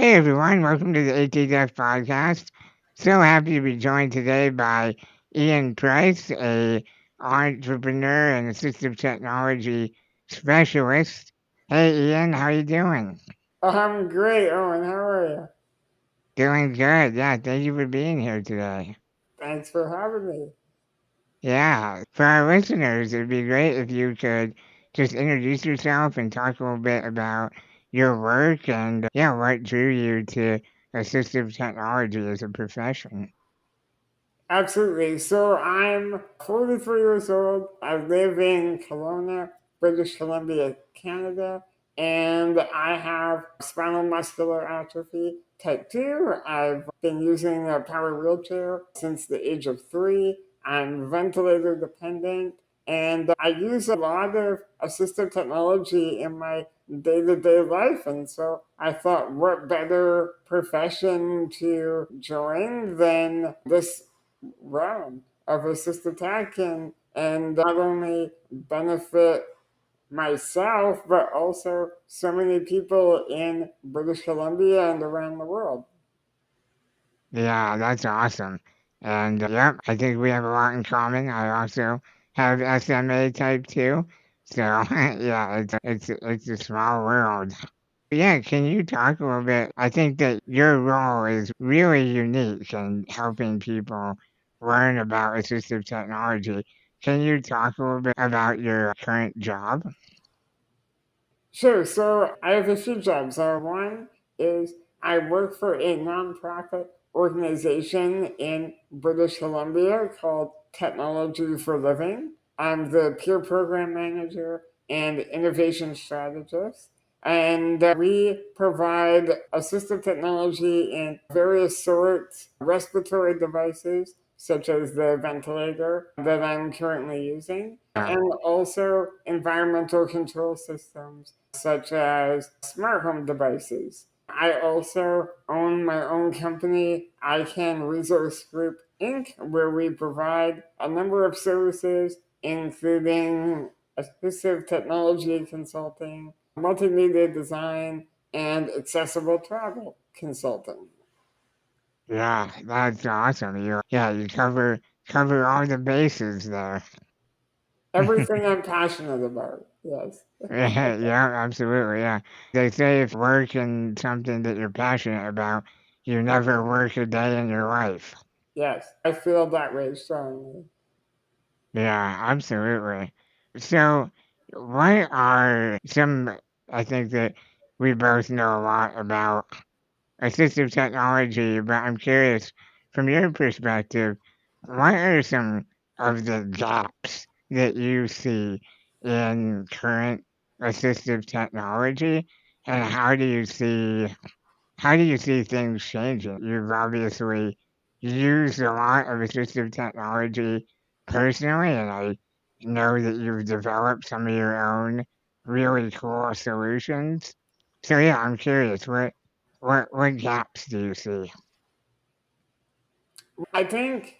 Hey everyone, welcome to the ATDev Podcast. So happy to be joined today by Ean Price, a entrepreneur and assistive technology specialist. Hey Ian, how you doing? I'm great, Owen. How are you? Doing good. Yeah, thank you for being here today. Thanks for having me. Yeah, for our listeners, it'd be great if you could just introduce yourself and talk a little bit about your work and yeah, what drew you to assistive technology as a profession. Absolutely. So I'm 43 years old. I live in Kelowna, British Columbia, Canada, and I have spinal muscular atrophy type 2. I've been using a power wheelchair since the age of 3. I'm ventilator dependent, and I use a lot of assistive technology in my day to day life. And so I thought, what better profession to join than this realm of assistive tech and not only benefit myself, but also so many people in British Columbia and around the world. Yeah, that's awesome. And yep, I think we have a lot in common. I also have SMA type 2. So yeah, it's a small world. Yeah, can you talk a little bit? I think that your role is really unique in helping people learn about assistive technology. Can you talk a little bit about your current job? Sure. So I have a few jobs. One is I work for a nonprofit organization in British Columbia called Technology for Living. I'm the peer program manager and innovation strategist. And we provide assistive technology in various sorts, respiratory devices, such as the ventilator that I'm currently using, Yeah. and also environmental control systems such as smart home devices. I also own my own company, Ican Resource Group Inc., where we provide a number of services, including assistive technology consulting, multimedia design, and accessible travel consulting. Yeah, that's awesome. You cover all the bases there. Everything I'm passionate about, yes. Yeah, yeah, absolutely. Yeah. They say if work in something that you're passionate about, you never work a day in your life. Yes, I feel that way strongly. Yeah, absolutely. So, what are some, I think that we both know a lot about assistive technology, but I'm curious, from your perspective, what are some of the gaps that you see in current assistive technology, and how do you see things changing? You've obviously used a lot of assistive technology personally, and I know that you've developed some of your own really cool solutions. So yeah, I'm curious, what gaps do you see? I think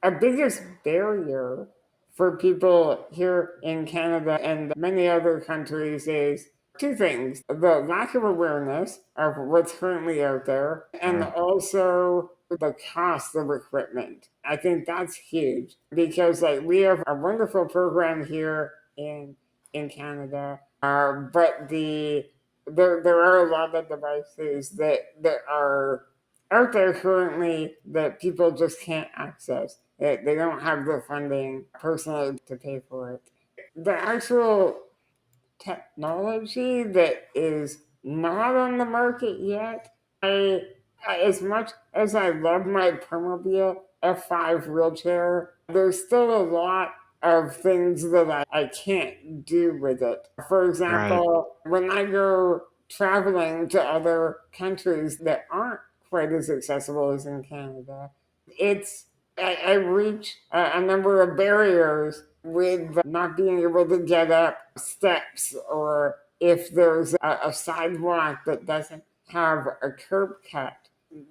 our biggest barrier for people here in Canada and many other countries is two things: the lack of awareness of what's currently out there, and also the cost of equipment. I think that's huge because, like, we have a wonderful program here in Canada, but there are a lot of devices that are out there currently that people just can't access. They don't have the funding personally to pay for it. The actual technology that is not on the market yet, as much as I love my Permobile F5 wheelchair, there's still a lot of things that I can't do with it. For Right, example, when I go traveling to other countries that aren't quite as accessible as in Canada, it's I reach a number of barriers with not being able to get up steps, or if there's a sidewalk that doesn't have a curb cut.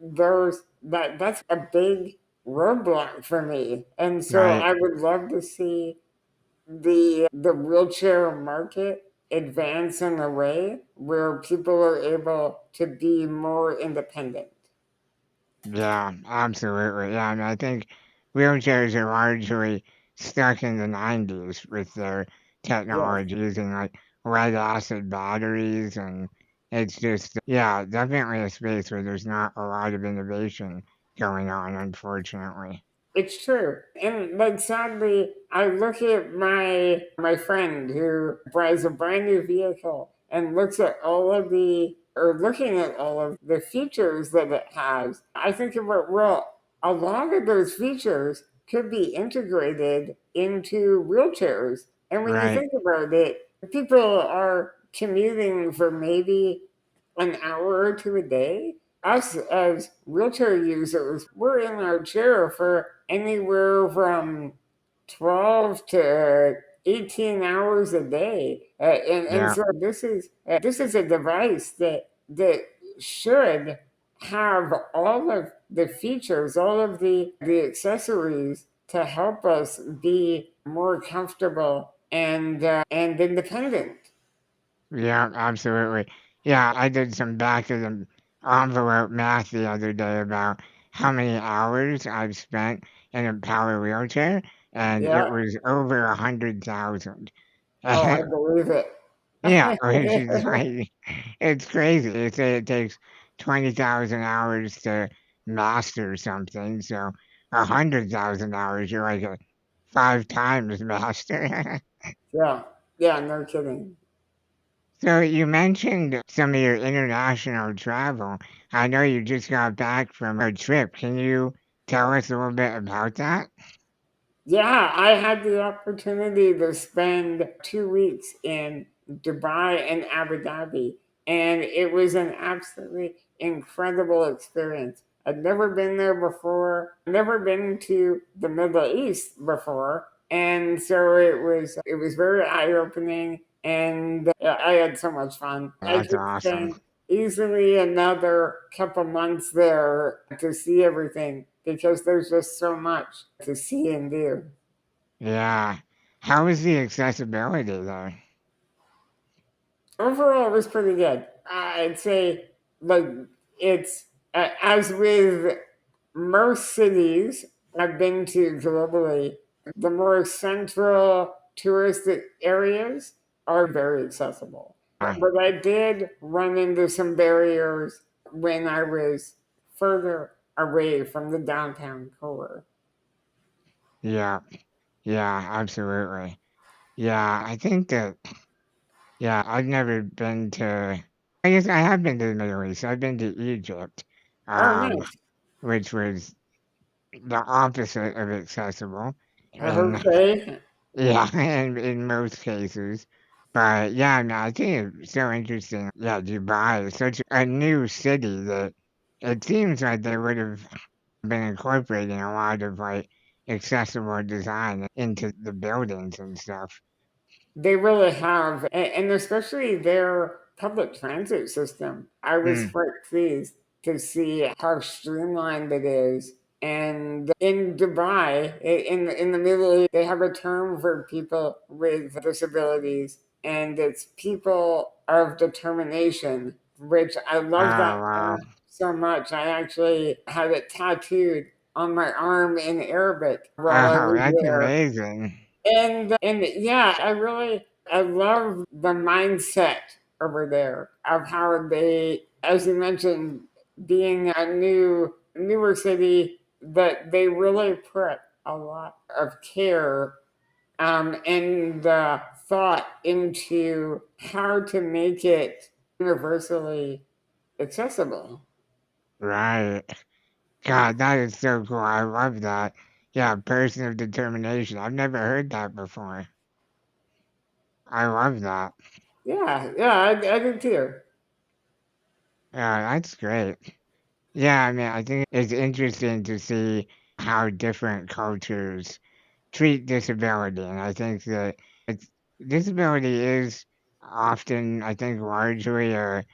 That's a big roadblock for me. And so right. I would love to see the wheelchair market advance in a way where people are able to be more independent. Yeah, absolutely. Yeah, I mean, I think wheelchairs are largely stuck in the 90s with their Yeah. technology using like lead acid batteries. And it's just, yeah, definitely a space where there's not a lot of innovation going on, unfortunately. It's true. And like sadly, I look at my friend who buys a brand new vehicle and looks at all of the or looking at all of the features that it has. I think about, well, a lot of those features could be integrated into wheelchairs. And when you Right. think about it, people are commuting for maybe an hour or two a day. Us as wheelchair users, we're in our chair for anywhere from 12 to 18 hours a day. And Yeah. so this is a device that should have all of the features, all of the accessories to help us be more comfortable and independent. Yeah, absolutely. Yeah, I did some back of the envelope math the other day about how many hours I've spent in a power wheelchair, and it Yeah. was over 100,000. Oh, I believe it. Yeah, which is like, it's crazy. They say it takes 20,000 hours to master something, so 100,000 hours, you're like a 5 times master. Yeah. Yeah, no kidding. So you mentioned some of your international travel. I know you just got back from a trip. Can you tell us a little bit about that? Yeah, I had the opportunity to spend 2 weeks in Dubai and Abu Dhabi, and it was an absolutely incredible experience. I'd never been there before, never been to the Middle East before, and so it was very eye opening, and I had so much fun. I That's could awesome. spend easily another couple months there to see everything because there's just so much to see and do. Yeah. How is the accessibility there? Overall, it was pretty good. I'd say, like, it's as with most cities I've been to globally, the more central touristic areas are very accessible. Uh, But I did run into some barriers when I was further away from the downtown core. yeah. Yeah, absolutely. Yeah, I think that, yeah, I've never been to, I guess I have been to the Middle East. I've been to Egypt, Oh, um, nice. which was the opposite of accessible. And Okay. yeah, in most cases. But yeah, I mean, I think it's so interesting. Yeah, Dubai is such a new city that it seems like they would have been incorporating a lot of like accessible design into the buildings and stuff. They really have, and especially their public transit system. I was Mm. quite pleased to see how streamlined it is. And in Dubai, in the Middle East, they have a term for people with disabilities, and it's people of determination, which I Oh, love that wow. term so much. I actually had it tattooed on my arm in Arabic while I Oh, was that's there, amazing. and yeah, I love the mindset over there of how they, as you mentioned, being a newer city, that they really put a lot of care and thought into how to make it universally accessible. Right. God, that is so cool. I love that. Yeah, person of determination. I've never heard that before. I love that. Yeah, yeah, I do too. Yeah, that's great. Yeah, I mean, I think it's interesting to see how different cultures treat disability. And I think that it's, disability is often, I think, largely a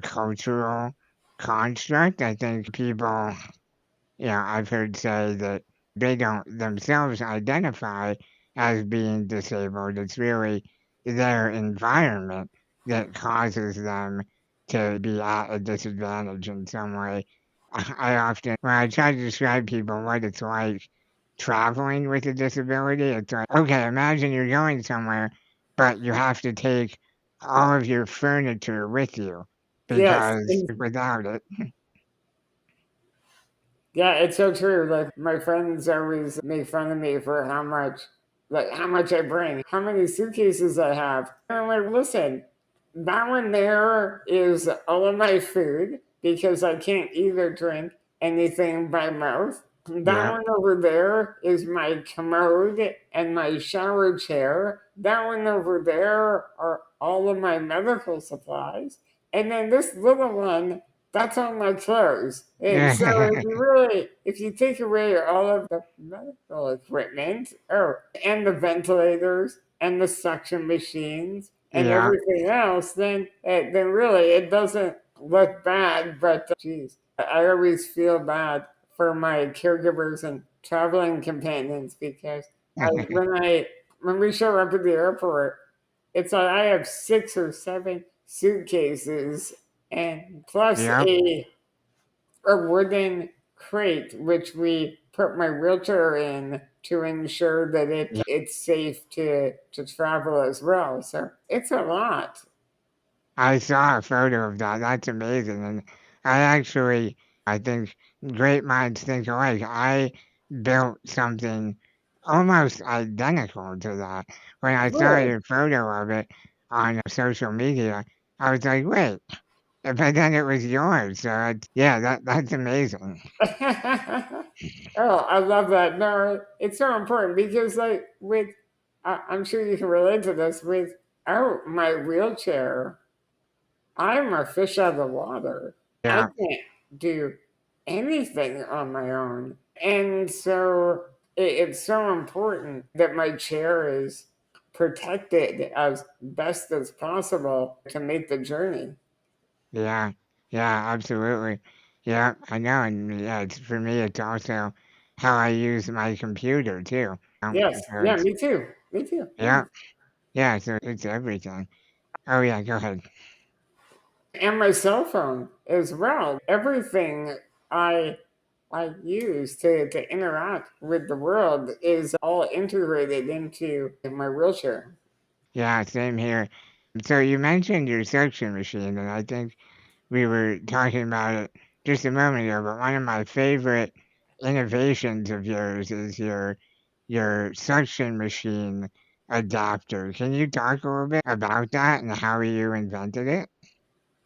cultural construct. I think people, I've heard say that they don't themselves identify as being disabled. It's really their environment that causes them to be at a disadvantage in some way. I often, when I try to describe people what it's like traveling with a disability, it's like, okay, imagine you're going somewhere, but you have to take all of your furniture with you Yes. because without it, Yeah, it's so true. Like my friends always make fun of me for how much I bring, how many suitcases I have. And I'm like, listen, that one there is all of my food because I can't eat or drink anything by mouth. That yeah, one over there is my commode and my shower chair. That one over there are all of my medical supplies. And then this little one, that's all my clothes. And so if you take away all of the medical equipment, oh, and the ventilators and the suction machines and yeah, everything else, then really it doesn't look bad. But geez, I always feel bad for my caregivers and traveling companions because when we show up at the airport, it's like I have 6 or 7 suitcases and plus yeah. a wooden crate which we put my wheelchair in to ensure that it's safe to travel as well. So it's a lot. I saw a photo of that. That's amazing. And I actually, I think great minds think alike. I built something almost identical to that. When I saw Really? your photo of it on social media, I was like, wait, but then it was yours. So yeah, that's amazing. Oh, I love that. No, it's so important because, like, I'm sure you can relate to this. Without my wheelchair, I'm a fish out of the water. I Yeah, can't do anything on my own. And so it's so important that my chair is protected as best as possible to make the journey. yeah, yeah, absolutely. Yeah, I know. And yeah, it's, for me, it's also how I use my computer too. Yes. Yeah, Because me too. Me too. Yeah. yeah, yeah, so it's everything. Oh, yeah, go ahead. And my cell phone as well. Everything I I use to interact with the world is all integrated into my wheelchair. Yeah, same here. So you mentioned your suction machine, and I think we were talking about it just a moment ago, but one of my favorite innovations of yours is your suction machine adapter. Can you talk a little bit about that and how you invented it?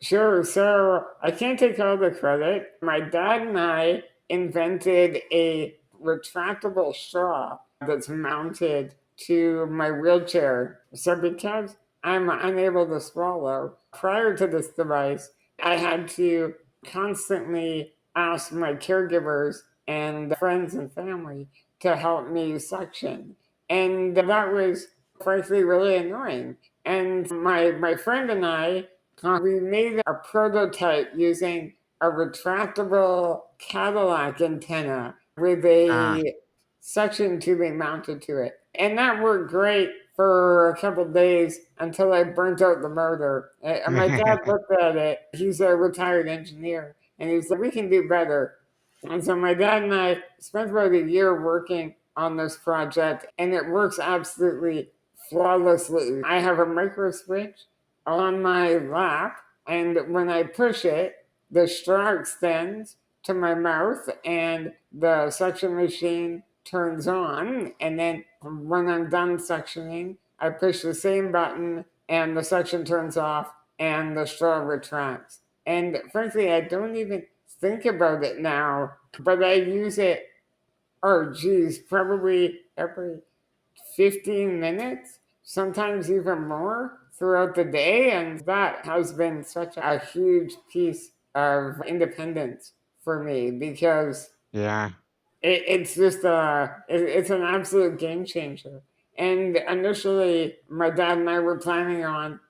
Sure. So I can't take all the credit. My dad and I invented a retractable straw that's mounted to my wheelchair. So because I'm unable to swallow, prior to this device, I had to constantly ask my caregivers and friends and family to help me suction. And that was frankly really annoying. And my friend and I we made a prototype using a retractable Cadillac antenna with Ah, a suction tubing mounted to it. And that worked great for a couple of days until I burnt out the motor. And my dad looked at it. He's a retired engineer. And he's like, we can do better. And so my dad and I spent about a year working on this project, and it works absolutely flawlessly. I have a micro switch on my lap, and when I push it, the straw extends to my mouth, and the suction machine turns on. And then when I'm done suctioning, I push the same button, and the suction turns off, and the straw retracts. And frankly, I don't even think about it now, but I use it, oh geez, probably every 15 minutes, sometimes even more throughout the day. And that has been such a huge piece of independence for me because yeah, it's just it's an absolute game changer. And initially, my dad and I were planning on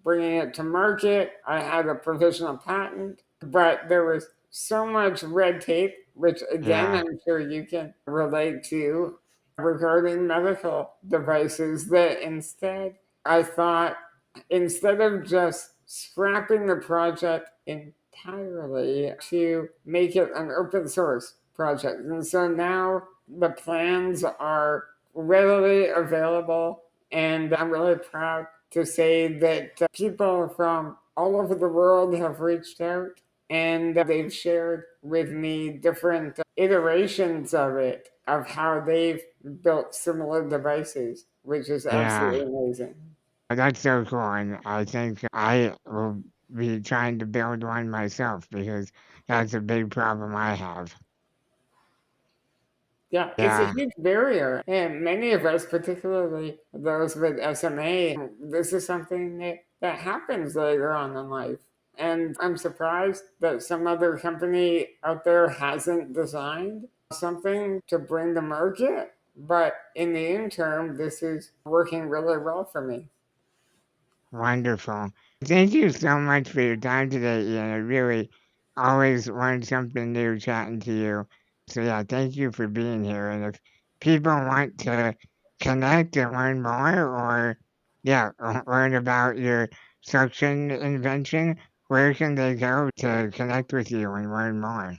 bringing it to market. I had a provisional patent, but there was so much red tape, which again, yeah, I'm sure you can relate to regarding medical devices that instead I thought instead of just scrapping the project entirely to make it an open source project. And so now the plans are readily available, and I'm really proud to say that people from all over the world have reached out and they've shared with me different iterations of it, of how they've built similar devices, which is Yeah, absolutely amazing. that's so cool. And I think I will be trying to build one myself because that's a big problem I have. Yeah, it's a Yeah, huge barrier. And many of us, particularly those with SMA, this is something that happens later on in life. And I'm surprised that some other company out there hasn't designed something to bring to market. But in the interim, this is working really well for me. wonderful. Thank you so much for your time today, Ian. I really always learn something new chatting to you. So yeah, thank you for being here. And if people want to connect and learn more, or yeah, learn about your suction invention, where can they go to connect with you and learn more?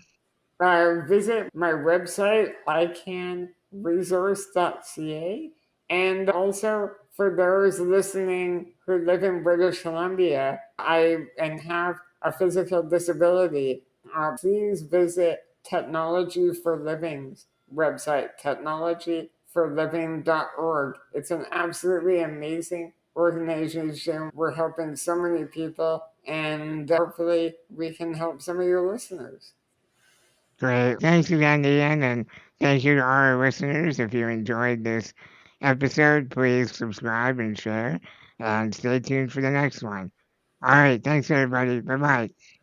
Visit my website, icanresource.ca. And also, for those listening who live in British Columbia and have a physical disability, please visit Technology for Living's website, technologyforliving.org. It's an absolutely amazing organization. We're helping so many people, and hopefully, we can help some of your listeners. Great. Thanks again, Ian, and thank you to all our listeners. If you enjoyed this episode, please subscribe and share, and stay tuned for the next one. All right. Thanks, everybody. Bye bye.